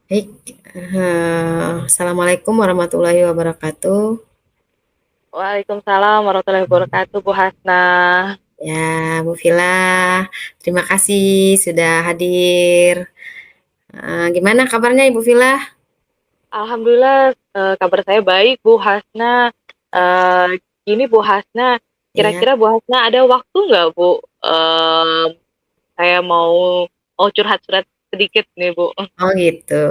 Baik, assalamualaikum warahmatullahi wabarakatuh. Waalaikumsalam warahmatullahi wabarakatuh, Bu Hasna. Ya, Bu Villa, terima kasih sudah hadir. Gimana kabarnya Ibu Villa? Alhamdulillah, kabar saya baik, Bu Hasna. Gini Bu Hasna, Ya, kira-kira Bu Hasna ada waktu nggak, Bu? Saya mau curhat-curhat sedikit nih, Bu. oh gitu.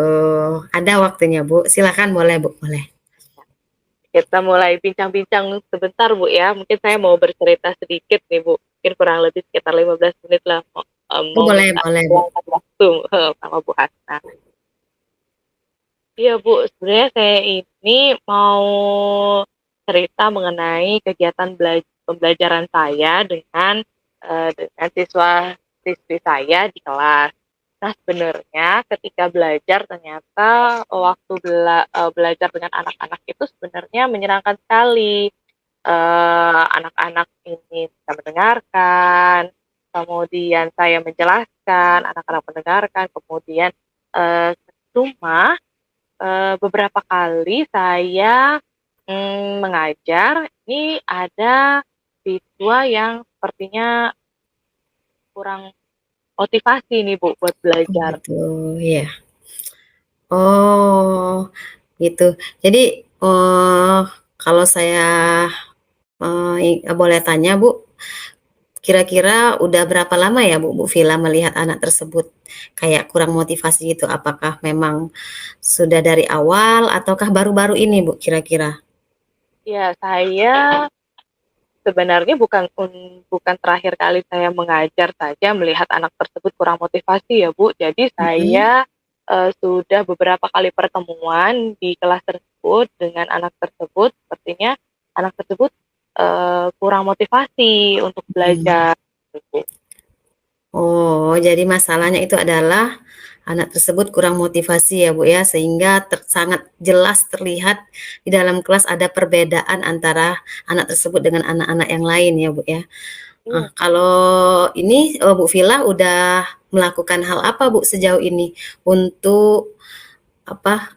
Ada waktunya Bu. Silakan boleh Bu, boleh. Kita mulai bincang-bincang sebentar, Bu ya. Mungkin saya mau bercerita sedikit nih, Bu. Mungkin kurang lebih sekitar 15 menit lah. Oh Mau boleh, minta boleh Bu. luangkan waktu sama Bu Hasna. Iya Bu, sebenarnya saya ini mau cerita mengenai kegiatan pembelajaran saya dengan siswa-siswi saya di kelas. Nah, sebenarnya ketika belajar ternyata waktu belajar dengan anak-anak itu sebenarnya menyenangkan sekali. Anak-anak ini bisa mendengarkan, kemudian saya menjelaskan, anak-anak mendengarkan, kemudian cuma beberapa kali saya, mengajar, ini ada siswa yang sepertinya kurang motivasi nih, Bu, buat Oh belajar. gitu, iya. Oh, gitu. Jadi, kalau saya, boleh tanya Bu, kira-kira udah berapa lama ya Bu Villa melihat anak tersebut kayak kurang motivasi gitu? Apakah memang sudah dari awal ataukah baru-baru ini Bu kira-kira? Ya, saya sebenarnya bukan terakhir kali saya mengajar saja melihat anak tersebut kurang motivasi ya, Bu. Jadi Mhm. saya, sudah beberapa kali pertemuan di kelas tersebut dengan anak tersebut, sepertinya anak tersebut, kurang motivasi untuk Mmm. belajar, gitu, Bu. Oh, jadi masalahnya itu adalah anak tersebut kurang motivasi ya Bu ya, sehingga sangat jelas terlihat di dalam kelas ada perbedaan antara anak tersebut dengan anak-anak yang lain ya Bu ya? Iya. Kalau ini, Bu Villa udah melakukan hal apa Bu sejauh ini untuk apa,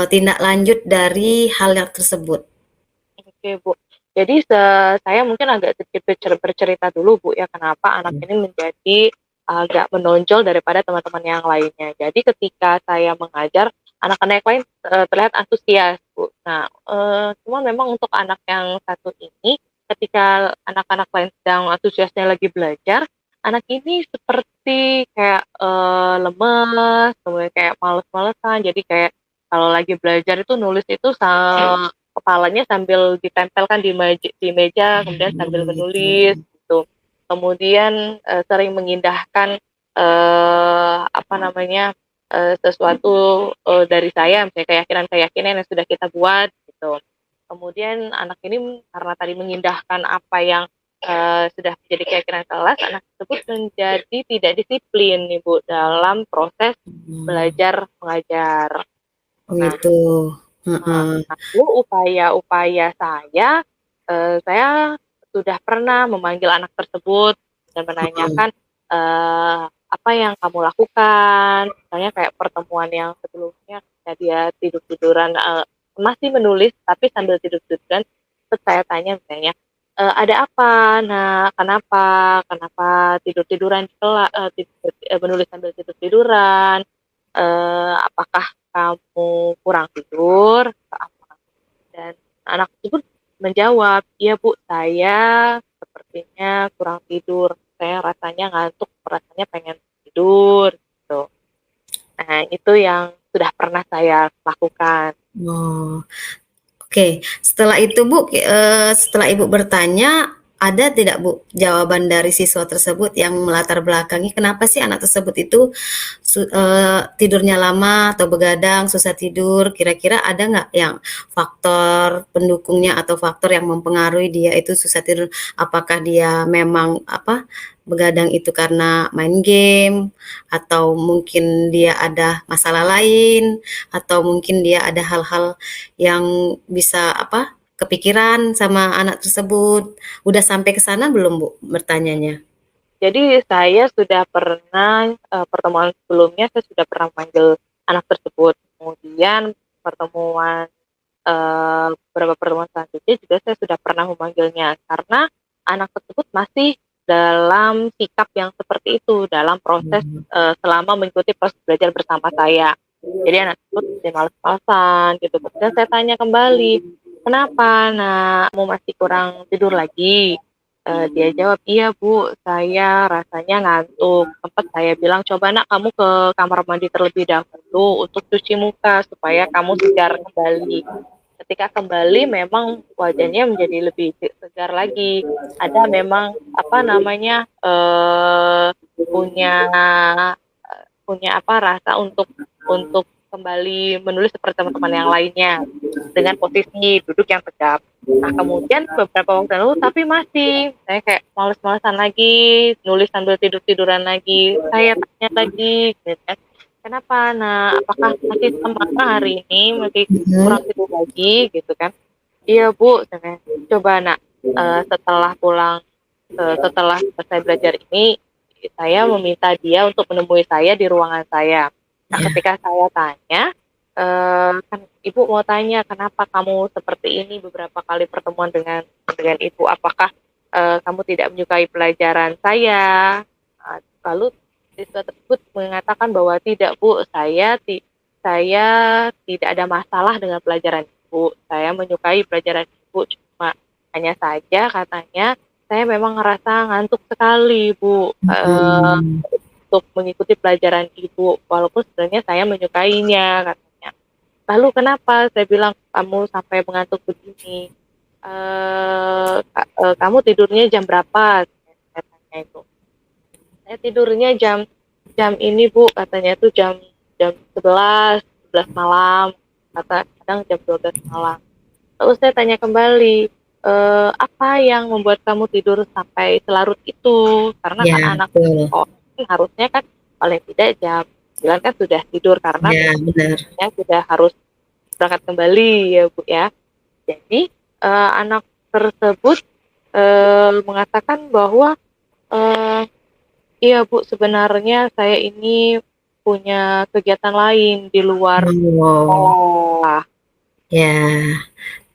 tindak lanjut dari hal yang tersebut? Oke, Bu. Jadi saya mungkin agak sedikit bercerita dulu, Bu, ya, kenapa anak Mhm. ini menjadi agak menonjol daripada teman-teman yang lainnya. Jadi ketika saya mengajar, anak-anak yang lain, terlihat antusias, Bu. Nah, cuma memang untuk anak yang satu ini, ketika anak-anak lain sedang antusiasnya lagi belajar, anak ini seperti kayak, lemes, kemudian kayak males-malesan, jadi kayak kalau lagi belajar itu nulis itu kepalanya sambil ditempelkan di meja, kemudian sambil Oh gitu. menulis gitu. Kemudian, sering mengindahkan, apa namanya, sesuatu, dari saya, misalnya keyakinan-keyakinan yang sudah kita buat gitu. Kemudian anak ini karena tadi mengindahkan apa yang, sudah menjadi keyakinan kelas, anak tersebut menjadi tidak disiplin nih Bu, dalam proses Mhm. belajar mengajar. Oh Nah, gitu. Heeh. lalu upaya-upaya saya sudah pernah memanggil anak tersebut dan Mhm. menanyakan, "Apa yang kamu lakukan?" Misalnya kayak pertemuan yang sebelumnya ketika dia tidur-tiduran, masih menulis tapi sambil tidur-tiduran, terus saya tanya misalnya, "Ada apa, Nak? Kenapa? Kenapa tidur-tiduran di menulis sambil tidur-tiduran? Apakah kamu kurang tidur atau apa?" Dan anak tersebut menjawab, "Iya Bu, saya sepertinya kurang tidur. Saya rasanya ngantuk, rasanya pengen tidur," gitu. Nah, itu yang sudah pernah saya lakukan. Oh. Oke, setelah itu Bu, setelah Ibu bertanya, ada tidak Bu, jawaban dari siswa tersebut yang melatar belakangi kenapa sih anak tersebut itu tidurnya lama atau begadang, susah tidur, kira-kira ada nggak yang faktor pendukungnya atau faktor yang mempengaruhi dia itu susah tidur? Apakah dia memang apa, begadang itu karena main game, atau mungkin dia ada masalah lain, atau mungkin dia ada hal-hal yang bisa apa, kepikiran sama anak tersebut. Udah sampai ke sana belum Bu bertanyanya? Jadi saya sudah pernah, pertemuan sebelumnya saya sudah pernah manggil anak tersebut. Kemudian pertemuan beberapa pertemuan selanjutnya juga saya sudah pernah memanggilnya, karena anak tersebut masih dalam sikap yang seperti itu, dalam proses, Mhm. selama mengikuti proses belajar bersama saya. Jadi anak tersebut masih males-malesan gitu. Kemudian saya tanya kembali, "Kenapa Nak, kamu masih kurang tidur lagi?" Dia jawab, "Iya Bu, saya rasanya ngantuk." Sempat saya bilang, "Coba Nak kamu ke kamar mandi terlebih dahulu untuk cuci muka supaya kamu segar kembali." Ketika kembali memang wajahnya menjadi lebih segar lagi. Ada memang, apa namanya, punya punya apa, rasa untuk kembali menulis seperti teman-teman yang lainnya, dengan posisi duduk yang tegap. Nah, kemudian beberapa waktu lalu tapi masih, saya kayak males-malesan lagi, nulis sambil tidur-tiduran lagi. Saya tanya lagi gitu kan, "Kenapa Nak? Apakah masih semangat hari ini? Masih kurang Mhm. tidur lagi?" Gitu kan. "Iya Bu," katanya, "coba Nak, setelah pulang setelah selesai belajar ini, saya meminta dia untuk menemui saya di ruangan saya." Nah, Ya. ketika saya tanya, kan Ibu mau tanya, "Kenapa kamu seperti ini beberapa kali pertemuan dengan Ibu? Apakah, kamu tidak menyukai pelajaran saya?" Lalu siswa tersebut mengatakan bahwa, "Tidak Bu, saya tidak ada masalah dengan pelajaran Ibu. Saya menyukai pelajaran Ibu, cuma hanya saja," katanya, "saya memang ngerasa ngantuk sekali Bu, Mhm. untuk mengikuti pelajaran Ibu, walaupun sebenarnya saya menyukainya," katanya. "Lalu kenapa?" Saya bilang, "Kamu sampai mengantuk begini? Kamu tidurnya jam berapa?" Saya tanya itu. "Saya tidurnya jam jam ini Bu," katanya tuh jam jam 11 malam, kadang jam 12 malam. Lalu saya tanya kembali, "Apa yang membuat kamu tidur sampai selarut itu?" Karena Ya, kan anak betul. sekolah kan harusnya kan paling tidak jam 9 kan sudah tidur karena Ya, benar. besoknya sudah harus berangkat kembali ya, Bu, ya. Jadi, anak tersebut, mengatakan bahwa, eee, "Iya, Bu, sebenarnya saya ini punya kegiatan lain di luar Oh, sekolah." ya.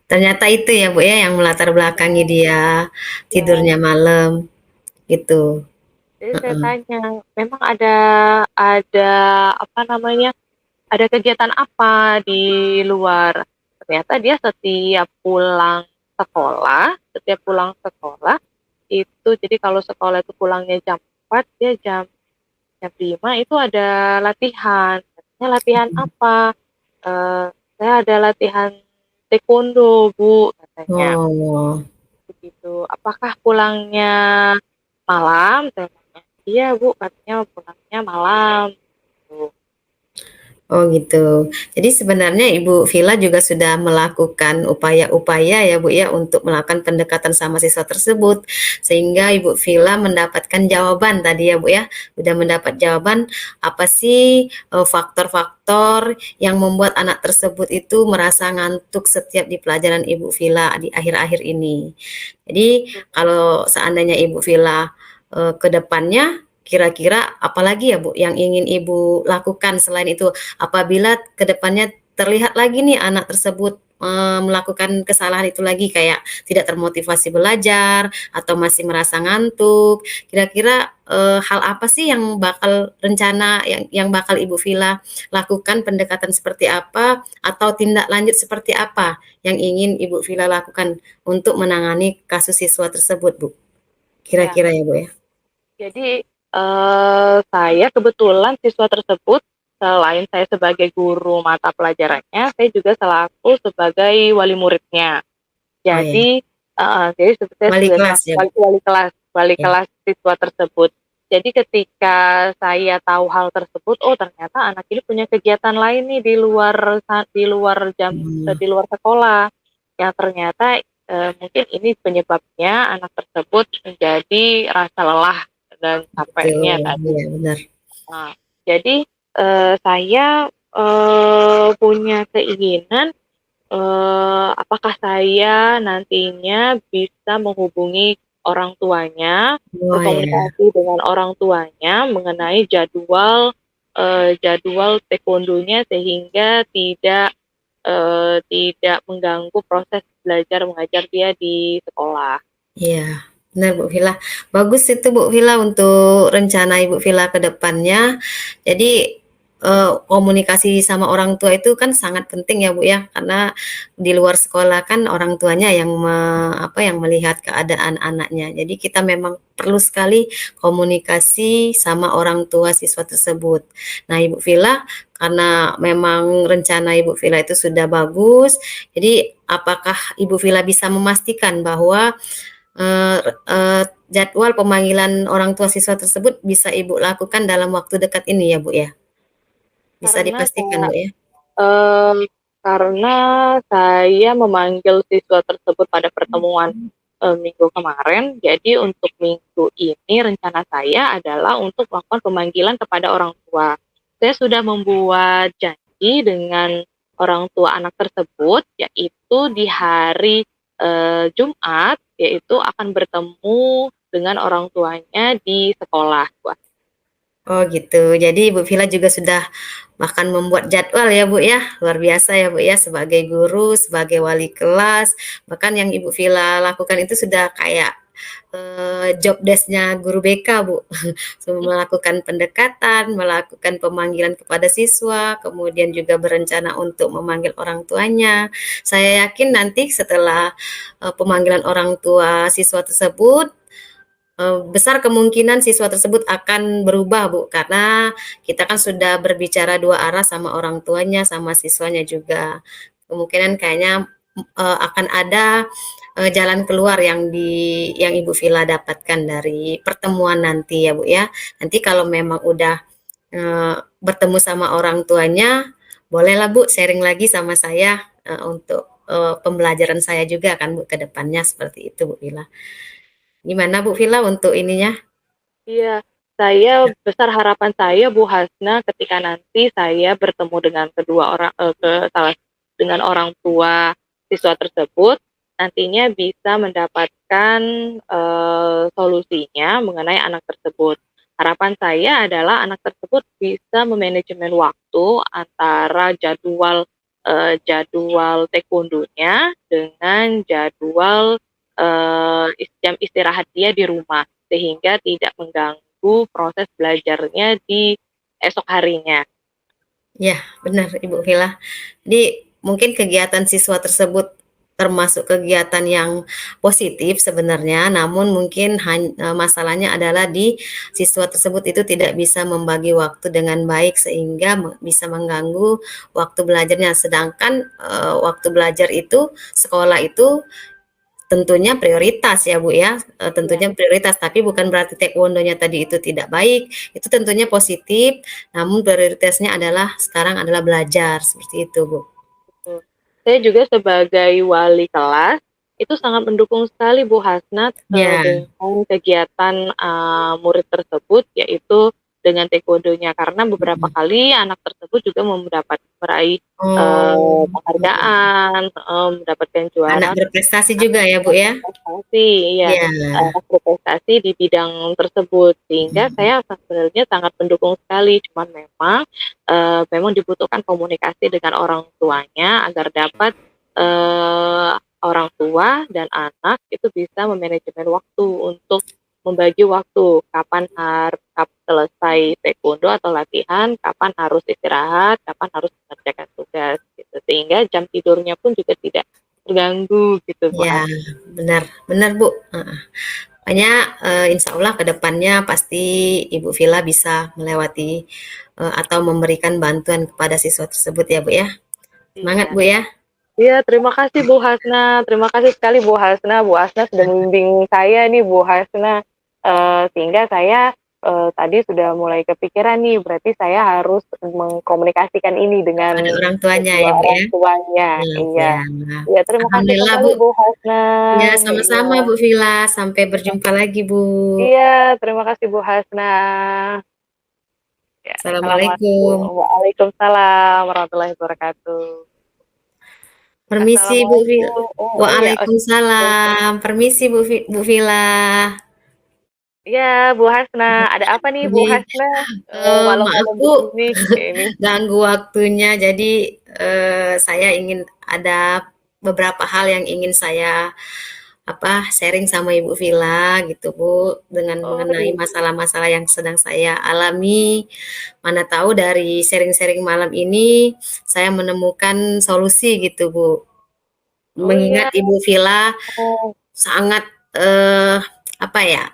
Ternyata itu ya, Bu, ya, yang melatar belakangi dia Ya. tidurnya malam, gitu. Jadi saya Heeh. tanya, "Memang ada apa namanya, ada kegiatan apa di luar?" Ternyata dia setiap pulang sekolah itu jadi kalau sekolah itu pulangnya jam 4 dia jam 5 itu ada latihan. Katanya, "Latihan Mhm. apa?" Eee, "Saya ada latihan taekwondo, Bu," katanya. Oh. Begitu. "Apakah pulangnya malam?" Saya tanya. "Iya Bu," katanya, "pulangnya malam." Gitu. Oh gitu. Jadi sebenarnya Ibu Villa juga sudah melakukan upaya-upaya ya Bu ya untuk melakukan pendekatan sama siswa tersebut, sehingga Ibu Villa mendapatkan jawaban tadi ya Bu ya, udah mendapat jawaban apa sih, faktor-faktor yang membuat anak tersebut itu merasa ngantuk setiap di pelajaran Ibu Villa di akhir-akhir ini. Jadi kalau seandainya Ibu Villa, ke depannya kira-kira apalagi ya Bu yang ingin Ibu lakukan selain itu? Apabila kedepannya terlihat lagi nih anak tersebut, melakukan kesalahan itu lagi kayak tidak termotivasi belajar atau masih merasa ngantuk, kira-kira, hal apa sih yang bakal rencana yang bakal Ibu Villa lakukan, pendekatan seperti apa, atau tindak lanjut seperti apa yang ingin Ibu Villa lakukan untuk menangani kasus siswa tersebut, Bu? Ya, Kira-kira ya, Bu, ya? jadi, saya kebetulan siswa tersebut selain saya sebagai guru mata pelajarannya, saya juga selaku sebagai wali muridnya. Oh ya, Jadi saya wali sebagai kelas ya, Bu? wali Ya. kelas siswa tersebut. Jadi ketika saya tahu hal tersebut, oh ternyata anak ini punya kegiatan lain nih Mmm, di luar sekolah, yang ternyata, mungkin ini penyebabnya anak tersebut menjadi rasa lelah dan capeknya betul, tadi. iya benar. Nah, jadi, saya, punya keinginan, apakah saya nantinya bisa menghubungi orang tuanya, Oh ya, berkomunikasi dengan orang tuanya mengenai jadwal, jadwal taekwondonya sehingga tidak mengganggu proses belajar mengajar dia di sekolah. Iya, benar Bu Villa. Bagus itu Bu Villa untuk rencana Ibu Villa ke depannya. Jadi komunikasi sama orang tua itu kan sangat penting ya Bu ya, karena di luar sekolah kan orang tuanya yang yang melihat keadaan anaknya. Jadi kita memang perlu sekali komunikasi sama orang tua siswa tersebut. Nah, Ibu Villa, karena memang rencana Ibu Villa itu sudah bagus, jadi apakah Ibu Villa bisa memastikan bahwa Eee eee, jadwal pemanggilan orang tua siswa tersebut bisa Ibu lakukan dalam waktu dekat ini ya, Bu, ya? Bisa Karena dipastikan, Bu, ya? Mmm, karena saya memanggil siswa tersebut pada pertemuan, minggu kemarin, jadi untuk minggu ini rencana saya adalah untuk melakukan pemanggilan kepada orang tua. Saya sudah membuat janji dengan orang tua anak tersebut, yaitu di hari, Jumat, yaitu akan bertemu dengan orang tuanya di sekolah, Wak. Oh, gitu. Jadi Ibu Villa juga sudah bahkan membuat jadwal ya, Bu, ya? Luar biasa ya, Bu, ya, sebagai guru, sebagai wali kelas, bahkan yang Ibu Villa lakukan itu sudah kayak, job desk-nya guru BK, Bu. Melakukan pendekatan, melakukan pemanggilan kepada siswa, kemudian juga berencana untuk memanggil orang tuanya. Saya yakin nanti setelah, pemanggilan orang tua siswa tersebut, besar kemungkinan siswa tersebut akan berubah, Bu, karena kita kan sudah berbicara dua arah sama orang tuanya, sama siswanya juga. Kemungkinan kayaknya, akan ada, jalan keluar yang Ibu Villa dapatkan dari pertemuan nanti ya, Bu, ya. Nanti kalau memang udah, bertemu sama orang tuanya, bolehlah, Bu, sharing lagi sama saya, untuk, pembelajaran saya juga kan, Bu, ke depannya seperti itu, Bu Villa. Gimana Bu Villa untuk ininya? Iya, saya besar harapan saya Bu Hasna ketika nanti saya bertemu dengan kedua orang ke salah dengan orang tua siswa tersebut, nantinya bisa mendapatkan, solusinya mengenai anak tersebut. Harapan saya adalah anak tersebut bisa memanajemen waktu antara jadwal taekwondonya dengan jadwal, jam istirahat dia di rumah. Sehingga tidak mengganggu proses belajarnya di esok harinya. Ya, benar Ibu Villa. Jadi mungkin kegiatan siswa tersebut termasuk kegiatan yang positif sebenarnya, namun mungkin masalahnya adalah di siswa tersebut itu tidak bisa membagi waktu dengan baik sehingga bisa mengganggu waktu belajarnya. Sedangkan, waktu belajar itu, sekolah itu tentunya prioritas ya, Bu, ya, Iya, tentunya prioritas, tapi bukan berarti taekwondonya tadi itu tidak baik, itu tentunya positif, namun prioritasnya adalah sekarang adalah belajar, seperti itu, Bu. betul. Saya juga sebagai wali kelas, itu sangat mendukung sekali Bu Hasnat, Ya, dengan kegiatan, murid tersebut, yaitu dengan taekwondonya. Karena beberapa mhm. kali anak tersebut juga meraih, Oh, mhm, penghargaan, mendapatkan anak juara berprestasi juga ya, Bu, ya? berprestasi, iya, Iya, berprestasi di bidang tersebut. Sehingga mhm, saya sebenarnya sangat mendukung sekali, cuman memang dibutuhkan komunikasi dengan orang tuanya agar dapat, eee, orang tua dan anak itu bisa memanajemen waktu untuk membagi waktu, selesai taekwondo atau latihan, kapan harus istirahat, kapan harus mengerjakan tugas, gitu. Sehingga jam tidurnya pun juga tidak terganggu gitu, Bu iya, Has. benar benar, Bu, heeh. Pokoknya, insya Allah ke depannya pasti Ibu Villa bisa melewati, atau memberikan bantuan kepada siswa tersebut ya, Bu, ya. Semangat, Iya. Bu, ya. Iya, terima kasih Bu Hasna. Terima kasih sekali Bu Hasna. Bu Hasna sudah membimbing saya nih Bu Hasna, sehingga saya, tadi sudah mulai kepikiran nih, berarti saya harus mengkomunikasikan ini Kepada dengan orang tuanya kedua ya, Bu, orang ya? tuanya. Iya. Iya. Iya, terima kasih Alhamdulillah, Bu. kembali Bu Hasna. Ya, Iya. sama-sama Bu Villa. Sampai berjumpa lagi, Bu. Iya, terima kasih Bu Hasna. Ya, Assalamualaikum. assalamualaikum. Waalaikumsalam warahmatullahi wabarakatuh. Permisi, Bu Assalamualaikum. Oh iya, Waalaikumsalam. Permisi, Bu Villa. Iya, Bu Hasna, ada apa nih Bu Ini, Hasna? maaf Malam-malam Bu, begini ini. ganggu waktunya. Jadi, saya ingin ada beberapa hal yang ingin saya sharing sama Ibu Villa gitu Bu, dengan Oh mengenai iya, masalah-masalah yang sedang saya alami. Mana tahu dari sharing-sharing malam ini saya menemukan solusi gitu Bu. oh iya, Mengingat Ibu Villa oh sangat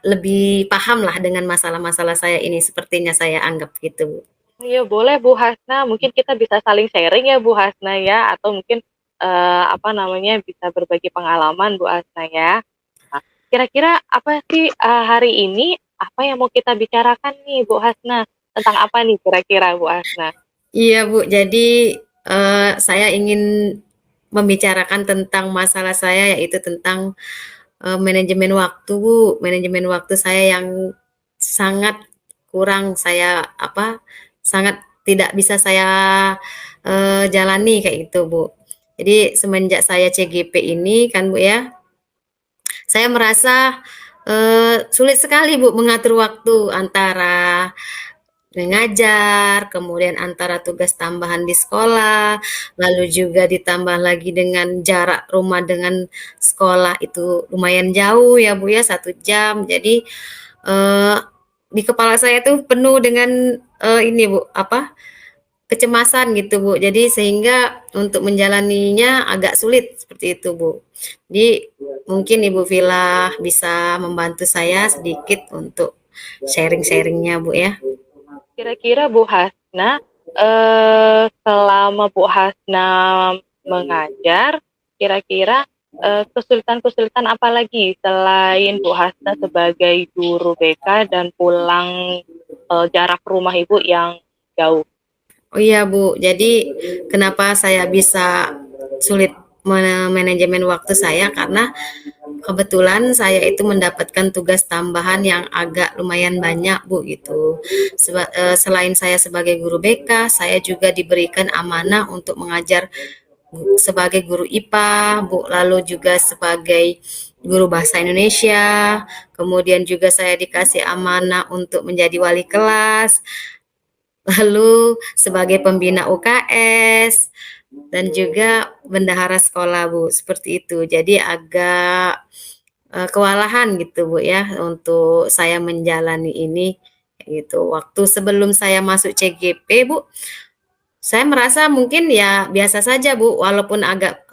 lebih paham lah dengan masalah-masalah saya ini sepertinya saya anggap gitu Bu. iya boleh Bu Hasna, mungkin kita bisa saling sharing ya Bu Hasna ya, atau mungkin apa namanya bisa berbagi pengalaman Bu Hasna ya. Nah, kira-kira apa sih hari ini apa yang mau kita bicarakan nih Bu Hasna? Tentang apa nih kira-kira Bu Hasna? Iya Bu, jadi saya ingin membicarakan tentang masalah saya yaitu tentang manajemen waktu Bu, manajemen waktu saya yang sangat kurang saya sangat tidak bisa saya jalani kayak gitu Bu. Jadi semenjak saya CGP ini kan Bu ya, saya merasa sulit sekali Bu mengatur waktu antara mengajar, kemudian antara tugas tambahan di sekolah, lalu juga ditambah lagi dengan jarak rumah dengan sekolah itu lumayan jauh ya Bu ya, 1 jam. Jadi, eee, di kepala saya tuh penuh dengan, ini Bu, kecemasan gitu Bu. Jadi sehingga untuk menjalaninya agak sulit seperti itu Bu. Jadi mungkin Ibu Villa bisa membantu saya sedikit untuk sharing-sharing-nya Bu ya. Kira-kira Bu Hasna, selama Bu Hasna mengajar, kira-kira kesulitan-kesulitan apa lagi selain Bu Hasna sebagai guru BK dan pulang jarak rumah Ibu yang jauh? Oh iya Bu, jadi kenapa saya bisa sulit manajemen waktu saya karena kebetulan saya itu mendapatkan tugas tambahan yang agak lumayan banyak Bu gitu. Selain saya sebagai guru BK, saya juga diberikan amanah untuk mengajar sebagai guru IPA, Bu, lalu juga sebagai guru bahasa Indonesia, kemudian juga saya dikasih amanah untuk menjadi wali kelas, lalu sebagai pembina UKS dan juga bendahara sekolah Bu, seperti itu. Jadi agak kewalahan gitu Bu ya untuk saya menjalani ini gitu. Waktu sebelum saya masuk CGP Bu, saya merasa mungkin ya biasa saja Bu, walaupun agak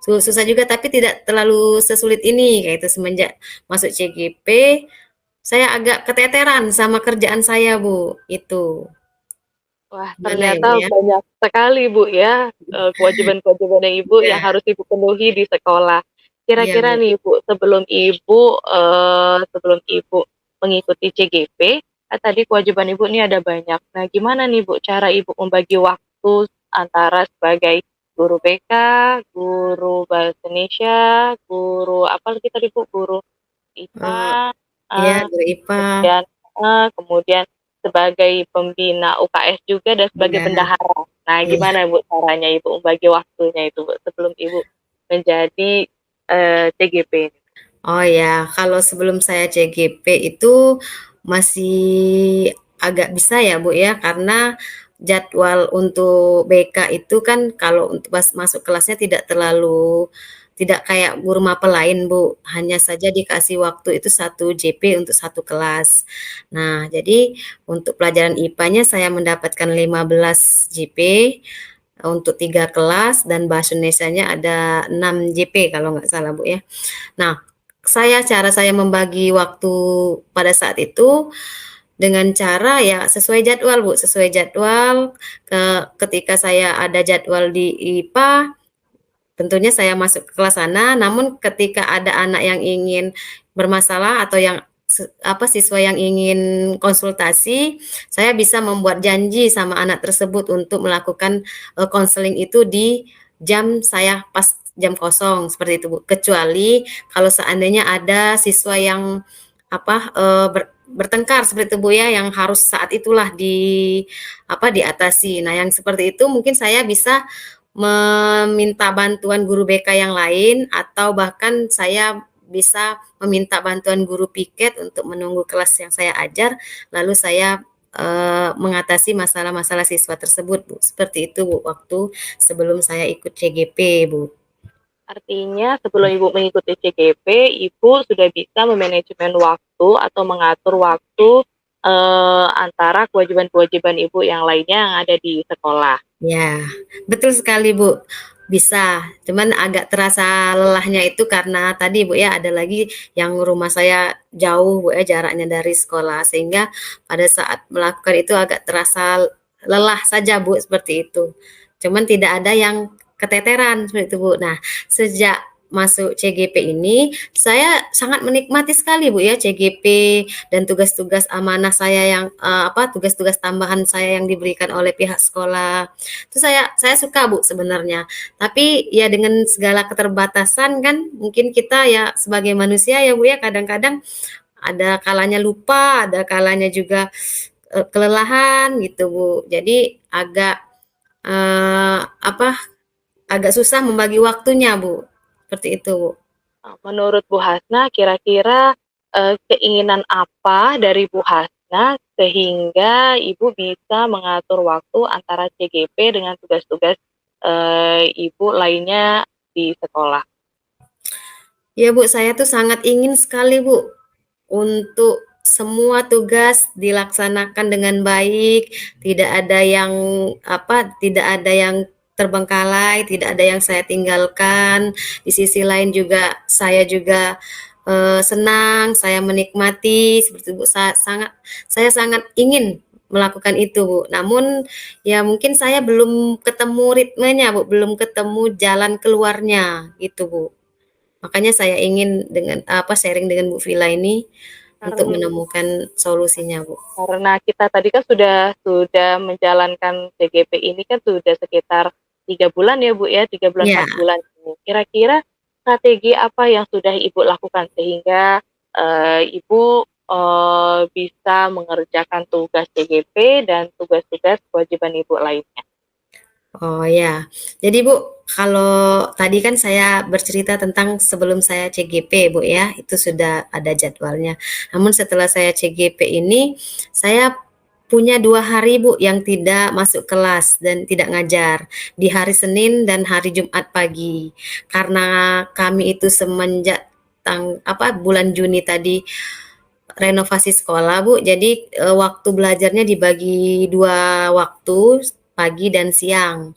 susah juga tapi tidak terlalu sesulit ini kayak itu. Semenjak masuk CGP saya agak keteteran sama kerjaan saya Bu, itu. Wah, Gimana ya ternyata Bu ya? banyak sekali Bu ya, kewajiban-kewajiban Ibu yang Iya, harus Ibu penuhi di sekolah. iya Kira-kira Bu. nih Bu, sebelum Ibu mengikuti CGP, kan tadi kewajiban Ibu nih ada banyak. Nah, gimana nih Bu cara Ibu membagi waktu antara sebagai guru BK, guru bahasa Indonesia, guru apa lagi tadi Bu, guru Eee, IPA, iya eee, guru IPA, kemudian sebagai pembina UKS juga dan sebagai iya, bendahara. Nah, iya. gimana Bu caranya Ibu membagi waktunya itu Bu, sebelum Ibu menjadi, CGP ini? Oh ya, kalau sebelum saya CGP itu masih agak bisa ya Bu ya, karena jadwal untuk BK itu kan kalau untuk pas masuk kelasnya tidak kayak guru mapel lain Bu, hanya saja dikasih waktu itu 1 JP untuk 1 kelas. Nah, jadi untuk pelajaran IPA-nya saya mendapatkan 15 JP untuk 3 kelas dan bahasa Indonesianya ada 6 JP kalau nggak salah Bu ya. Nah, cara saya membagi waktu pada saat itu dengan cara ya sesuai jadwal, Bu, sesuai jadwal, ketika saya ada jadwal di IPA, tentunya saya masuk ke kelas sana, namun ketika ada anak yang ingin bermasalah atau yang siswa yang ingin konsultasi, saya bisa membuat janji sama anak tersebut untuk melakukan, konseling itu di jam saya pas jam kosong, seperti itu, Bu. Kecuali kalau seandainya ada siswa yang bertengkar seperti itu, Bu, ya, yang harus saat itulah diatasi. Nah, yang seperti itu mungkin saya bisa meminta bantuan guru BK yang lain atau bahkan saya bisa meminta bantuan guru piket untuk menunggu kelas yang saya ajar, lalu saya, mengatasi masalah-masalah siswa tersebut, Bu. Seperti itu, Bu, waktu sebelum saya ikut CGP, Bu. Artinya sebelum Ibu mengikuti CGP, Ibu sudah bisa memanajemen waktu atau mengatur waktu, antara kewajiban-kewajiban Ibu yang lainnya yang ada di sekolah. Ya, betul sekali, Bu. Bisa, cuman agak terasa lelahnya itu karena tadi, Bu, ya, ada lagi yang rumah saya jauh, Bu, ya, jaraknya dari sekolah, sehingga pada saat melakukan itu agak terasa lelah saja, Bu, seperti itu. Cuman tidak ada yang keteteran, seperti itu, Bu. Nah, sejak masuk CGP ini, saya sangat menikmati sekali, Bu, ya, CGP dan tugas-tugas amanah saya yang, tugas-tugas tambahan saya yang diberikan oleh pihak sekolah. Itu saya suka, Bu, sebenarnya. Tapi ya dengan segala keterbatasan kan mungkin kita ya sebagai manusia ya, Bu, ya, kadang-kadang ada kalanya lupa, ada kalanya juga, kelelahan gitu, Bu. Jadi agak, eee, apa, agak susah membagi waktunya, Bu. Seperti itu, Bu. Menurut Bu Hasna kira-kira, keinginan apa dari Bu Hasna sehingga Ibu bisa mengatur waktu antara CGP dengan tugas-tugas, Ibu lainnya di sekolah? Ya, Bu, saya tuh sangat ingin sekali, Bu, untuk semua tugas dilaksanakan dengan baik, tidak ada yang tidak ada yang terbengkalai, tidak ada yang saya tinggalkan. Di sisi lain juga saya senang, saya menikmati seperti itu, Bu. Saya sangat ingin melakukan itu, Bu. Namun ya mungkin saya belum ketemu ritmenya, Bu, belum ketemu jalan keluarnya gitu, Bu. Makanya saya ingin sharing dengan Bu Villa ini untuk Karena menemukan solusinya, Bu. Karena kita tadi kan sudah menjalankan CGP ini kan sudah sekitar 3 bulan ya, Bu, ya, 3 bulan, Ya, 4 bulan ini. Kira-kira strategi apa yang sudah Ibu lakukan sehingga, Ibu, bisa mengerjakan tugas CGP dan tugas-tugas kewajiban Ibu lainnya? oh ya. Jadi Bu, kalau tadi kan saya bercerita tentang sebelum saya CGP, Bu, ya, itu sudah ada jadwalnya. Namun setelah saya CGP ini, saya punya 2 hari, Bu, yang tidak masuk kelas dan tidak ngajar, di hari Senin dan hari Jumat pagi. Karena kami itu semenjak bulan Juni tadi renovasi sekolah, Bu, jadi, waktu belajarnya dibagi 2 waktu, pagi dan siang.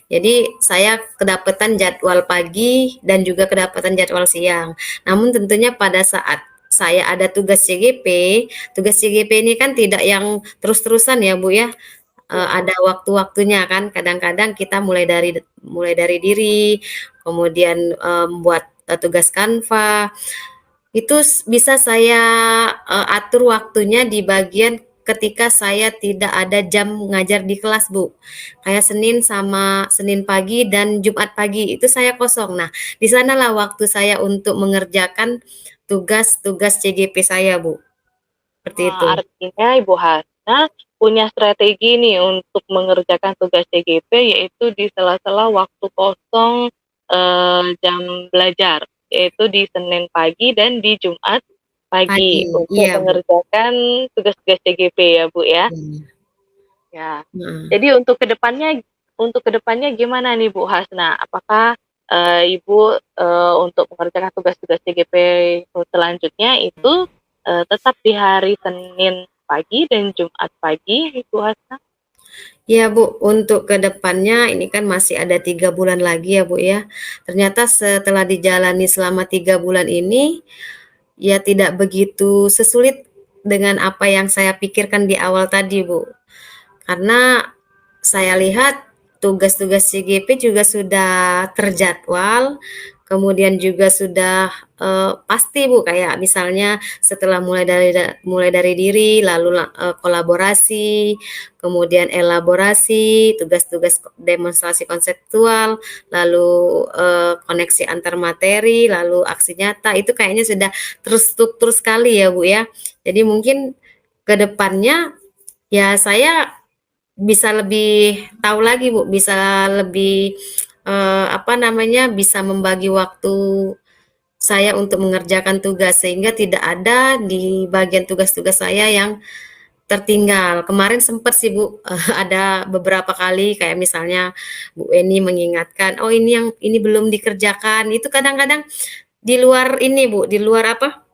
Jadi saya kedapatan jadwal pagi dan juga kedapatan jadwal siang. Namun tentunya pada saat saya ada tugas CGP ini kan tidak yang terus-terusan ya, Bu, ya. Iya. Ada waktu-waktunya kan, kadang-kadang kita mulai dari diri, kemudian, membuat, tugas Canva, itu bisa saya, atur waktunya di bagian ketika saya tidak ada jam ngajar di kelas, Bu. Kayak Senin pagi dan Jumat pagi itu saya kosong. Nah, di sanalah waktu saya untuk mengerjakan tugas-tugas CGP saya, Bu, seperti Wah, itu. artinya Ibu Hasna punya strategi nih untuk mengerjakan tugas CGP, yaitu di sela-sela waktu kosong, jam belajar, yaitu di Senin pagi dan di Jumat Pagi, pagi untuk iya, Bu. mengerjakan tugas-tugas CGP ya, Bu, ya? Iya, Ya. heeh. Jadi untuk kedepannya gimana nih Bu Hasna? Apakah, Ibu, untuk mengerjakan tugas-tugas CGP selanjutnya itu, tetap di hari Senin pagi dan Jumat pagi, Ibu Hasna? Iya, Bu, untuk ke depannya ini kan masih ada 3 bulan lagi ya, Bu, ya. Ternyata setelah dijalani selama 3 bulan ini, ya tidak begitu sesulit dengan apa yang saya pikirkan di awal tadi, Bu. Karena saya lihat tugas-tugas CGP juga sudah terjadwal, kemudian juga sudah, pasti, Bu, kayak misalnya setelah mulai dari diri, lalu kolaborasi, kemudian elaborasi, tugas-tugas demonstrasi konseptual, lalu, koneksi antar materi, lalu aksi nyata, itu kayaknya sudah terstruktur sekali ya, Bu, ya. Jadi mungkin ke depannya, ya saya bisa lebih tahu lagi, Bu, bisa lebih, bisa membagi waktu saya untuk mengerjakan tugas, sehingga tidak ada di bagian tugas-tugas saya yang tertinggal. Kemarin sempat sih Bu, ada beberapa kali kayak misalnya Bu Eni mengingatkan, "Oh ini yang ini belum dikerjakan." Itu kadang-kadang di luar ini Bu, di luar apa,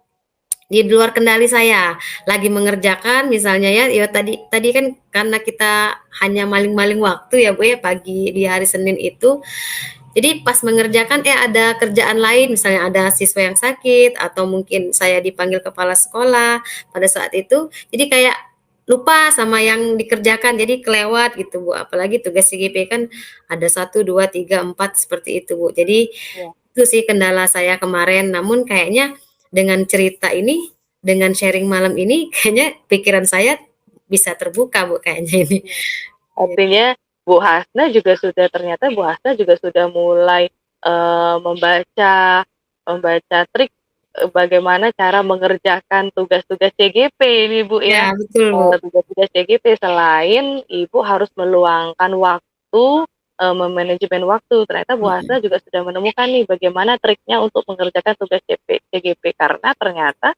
di luar kendali saya. Lagi mengerjakan misalnya ya, ya tadi tadi kan karena kita hanya maling-maling waktu ya Bu ya, pagi di hari Senin itu, jadi pas mengerjakan ada kerjaan lain, misalnya ada siswa yang sakit atau mungkin saya dipanggil kepala sekolah pada saat itu, jadi kayak lupa sama yang dikerjakan, jadi kelewat gitu Bu. Apalagi tugas CGP kan ada 1, 2, 3, 4 seperti itu Bu. Jadi Iya, itu sih kendala saya kemarin. Namun kayaknya dengan cerita ini, dengan sharing malam ini, kayaknya pikiran saya bisa terbuka Bu kayaknya ini. iya. Artinya Bu Hasna juga sudah ternyata Bu Hasna juga sudah mulai, membaca membaca trik, bagaimana cara mengerjakan tugas-tugas CGP ini Bu Ya ya. betul Bu. Tugas-tugas CGP selain Ibu harus meluangkan waktu, memanajemen waktu, ternyata Bu Mhm. Hasna juga sudah menemukan nih bagaimana triknya untuk mengerjakan tugas CGP karena ternyata,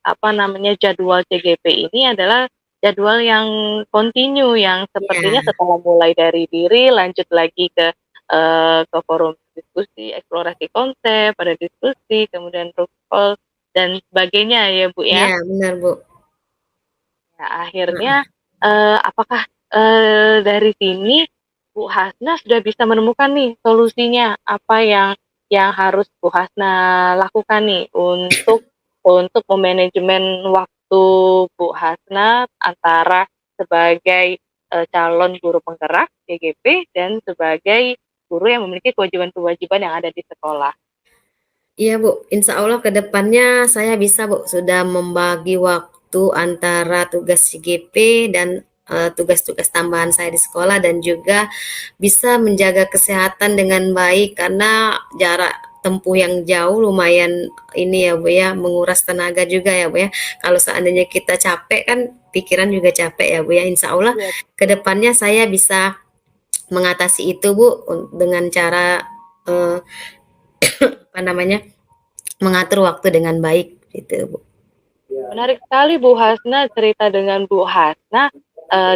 apa namanya, jadwal CGP ini adalah jadwal yang kontinu yang sepertinya Iya. setelah mulai dari diri lanjut lagi ke forum diskusi, eksplorasi konsep, ada diskusi, kemudian rukol dan sebagainya ya, Bu, ya. Iya benar Bu. Nah, akhirnya, Heeh. apakah, dari sini Bu Hasna sudah bisa menemukan nih solusinya, apa yang harus Bu Hasna lakukan nih untuk memanajemen waktu Bu Hasna antara sebagai, calon guru penggerak GGP dan sebagai guru yang memiliki kewajiban-kewajiban yang ada di sekolah? Iya Bu, insya Allah ke depannya saya bisa Bu, sudah membagi waktu antara tugas CGP dan, tugas-tugas tambahan saya di sekolah dan juga bisa menjaga kesehatan dengan baik karena jarak tempuh yang jauh lumayan ini ya Bu ya, menguras tenaga juga ya Bu ya. Kalau seandainya kita capek kan pikiran juga capek ya Bu ya. Insya Allah Iya, ke depannya saya bisa mengatasi itu Bu, dengan cara, eee, apa namanya, mengatur waktu dengan baik gitu, Bu. menarik sekali Bu Hasna cerita dengan Bu Hasna,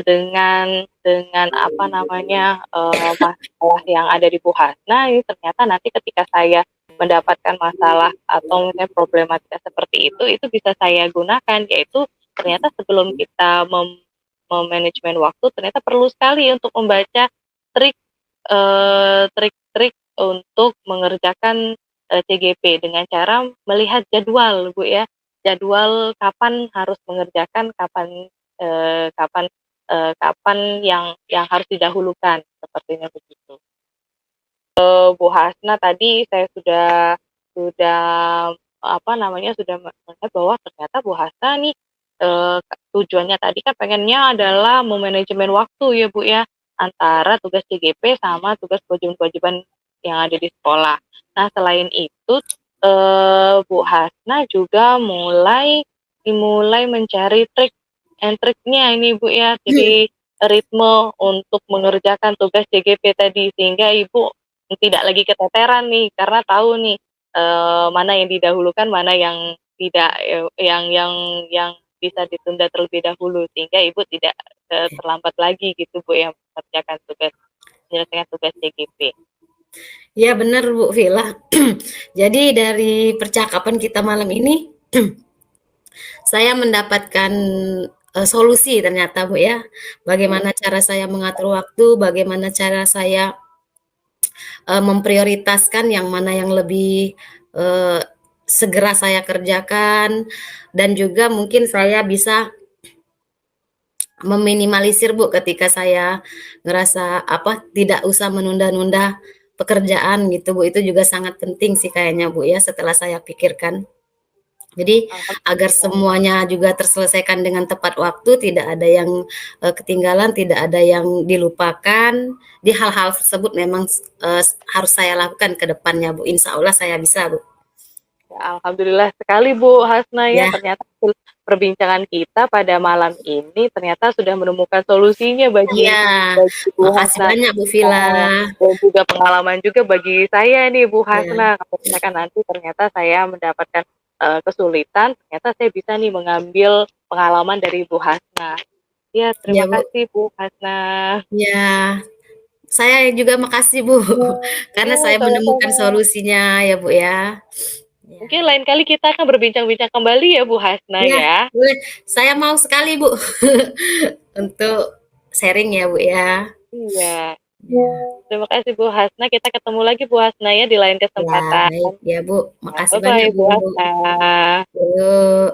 dengan apa namanya, masalah yang ada di Bu Hasna ini ternyata nanti ketika saya mendapatkan masalah atau misalnya problematika seperti itu bisa saya gunakan, yaitu ternyata sebelum kita memanajemen waktu ternyata perlu sekali untuk membaca trik, trik-trik untuk mengerjakan, CGP dengan cara melihat jadwal Bu ya. Jadwal kapan harus mengerjakan, kapan yang harus didahulukan, sepertinya begitu. Bu Hasna tadi saya sudah apa namanya, sudah melihat bahwa ternyata Bu Hasna nih, tujuannya tadi kan pengennya adalah memanajemen waktu ya, Bu, ya, antara tugas CGP sama tugas kewajiban-kewajiban yang ada di sekolah. Nah, selain itu, Bu Hasna juga dimulai mencari trik and triknya ini, Bu, ya. Jadi ritme untuk mengerjakan tugas CGP tadi, sehingga Ibu tidak lagi keteteran nih, karena tahu nih, mana yang didahulukan, mana yang tidak, yang bisa ditunda terlebih dahulu, sehingga Ibu tidak, terlambat lagi gitu, Bu, ya, menyelesaikan tugas CGP. Iya benar Bu Villa. Jadi dari percakapan kita malam ini, saya mendapatkan, solusi ternyata Bu ya. Bagaimana cara saya mengatur waktu, bagaimana cara saya, memprioritaskan yang mana yang lebih, eee, segera saya kerjakan, dan juga mungkin saya bisa meminimalisir Bu, ketika saya ngerasa apa, tidak usah menunda-nunda pekerjaan gitu Bu, itu juga sangat penting sih kayaknya Bu ya, setelah saya pikirkan. Jadi agar Alhamdulillah. semuanya juga terselesaikan dengan tepat waktu, tidak ada yang, ketinggalan, tidak ada yang dilupakan. Di hal-hal tersebut memang, harus saya lakukan ke depannya Bu, insya Allah saya bisa Bu. Alhamdulillah sekali Bu Hasna ya, Ya, ternyata perbincangan kita pada malam ini ternyata sudah menemukan solusinya iya. bagi Bu Makasih Hasna, banyak Bu Villa. dan juga pengalaman juga bagi saya nih Bu Ya, Hasna, kalau misalkan nanti ternyata saya mendapatkan, kesulitan, ternyata saya bisa nih mengambil pengalaman dari Bu Hasna. Ya terima ya Bu. kasih Bu Hasna. Ya, saya juga makasih Bu, karena Ya saya menemukan sama-sama. solusinya ya Bu ya. Ya. Mungkin lain kali kita akan berbincang-bincang kembali ya Bu Hasna Iya, ya. boleh. Saya mau sekali Bu untuk sharing ya Bu ya. Iya. Ya. Terima kasih Bu Hasna, kita ketemu lagi Bu Hasna ya di lain Ya, kesempatan. baik ya Bu. Ya, Makasih banyak bye-bye Bu. Bu Hasna. Yuk.